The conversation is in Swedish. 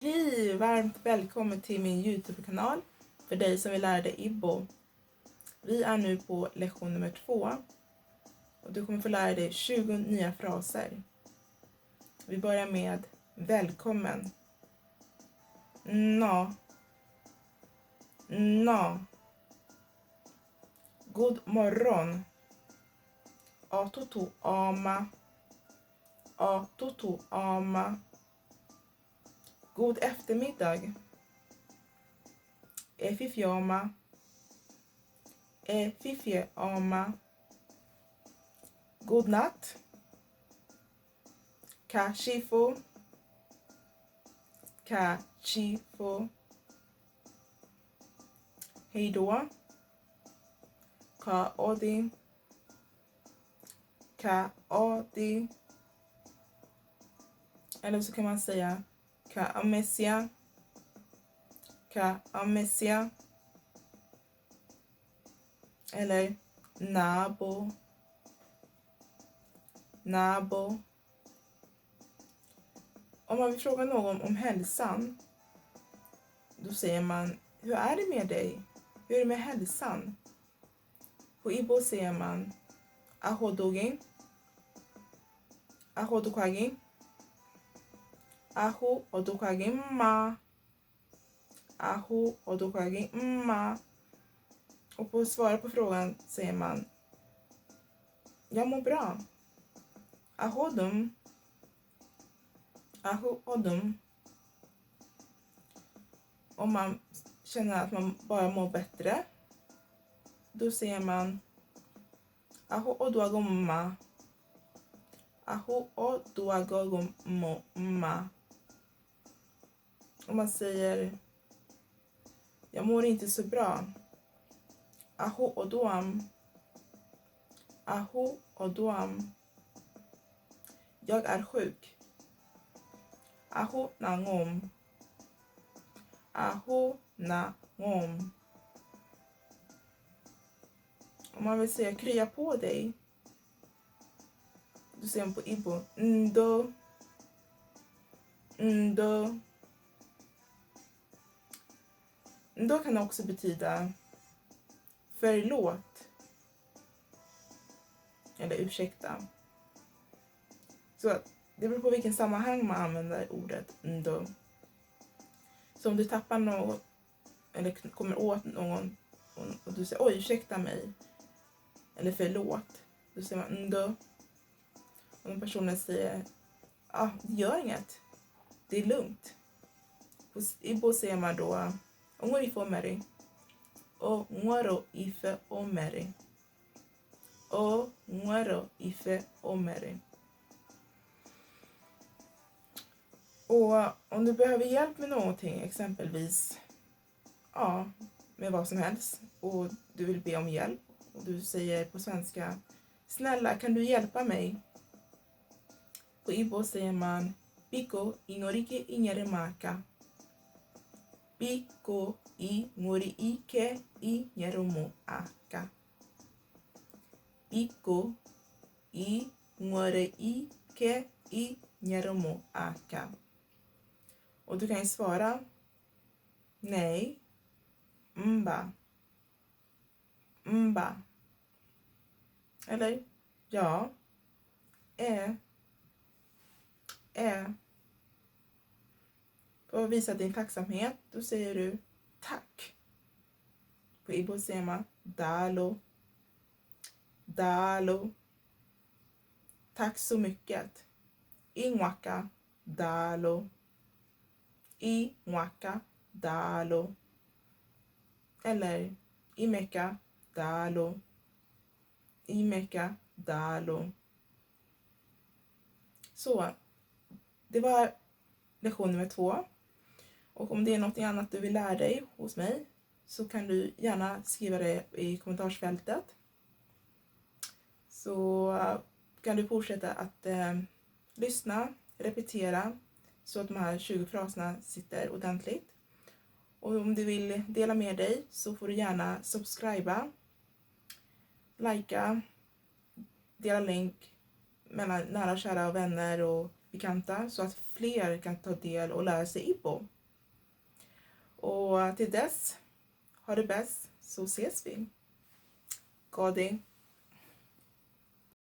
Hej! Varmt välkommen till min YouTube-kanal för dig som vill lära dig Igbo. Vi är nu på lektion nummer 2 och du kommer få lära dig 20 nya fraser. Vi börjar med välkommen. No. No. God morgon. Atutu ama. Atutu ama. God eftermiddag. Efifjama. Efifjama. God natt. Kashifo. Kashifo. Hej då. Kaodi. Kaodi. Eller så kan man säga Kaamesia. Kaamesia. Eller nabo. Nabo. Om man vill fråga någon om hälsan, då säger man, hur är det med dig? Hur är det med hälsan? På Igbo säger man ahodogi. Ahodokwagi. Aho odokwagi mma. Aho odokwagi mma. Och på att svara på frågan säger man, jag mår bra. Ahodum. Ahodum. Om man känner att man bara mår bättre, då säger man aho oduagomma. Aho oduagomma. Om man säger jag mår inte så bra. Aho oduam. Aho oduam. Jag är sjuk. Aho nangom. Aho nangom. Om man vill säga krya på dig, då säger man på Igbo ndo. Ndo. Ndo kan också betyda förlåt. Eller ursäkta. Så det beror på vilken sammanhang man använder ordet ndo. Så om du tappar något eller kommer åt någon och du säger oj, ursäkta mig. Eller förlåt. Då säger man ndo. Och den personen säger det gör inget. Det är lugnt. På Igbo säger man då ongori ifo meri. Och ngoro ife omeri. Och ngoro ife omeri. Och om du behöver hjälp med någonting, exempelvis med vad som helst, och du vill be om hjälp och du säger på svenska, snälla kan du hjälpa mig? På Igbo säger man biko ingorike inyeremaka. Biko ingorike inyeremaka. Biko ingorike inyeremaka. Och du kan ju svara nej, mba, mba. Eller ja, För att visa din tacksamhet, då säger du tack. På Igbo säger man dalo. Dalo. Tack så mycket. Ingwaka dalo. Ingwaka dalo. Eller imeka dalo. Imeka dalo. Så, det var lektion nummer 2. Och om det är något annat du vill lära dig hos mig, så kan du gärna skriva det i kommentarsfältet. Så kan du fortsätta att lyssna, repetera, så att de här 20 fraserna sitter ordentligt. Och om du vill dela med dig, så får du gärna subscriba, likea, dela länk mellan nära, kära och vänner och bekanta så att fler kan ta del och lära sig Igbo. Och till dess, ha det bäst, så ses vi. Gadi.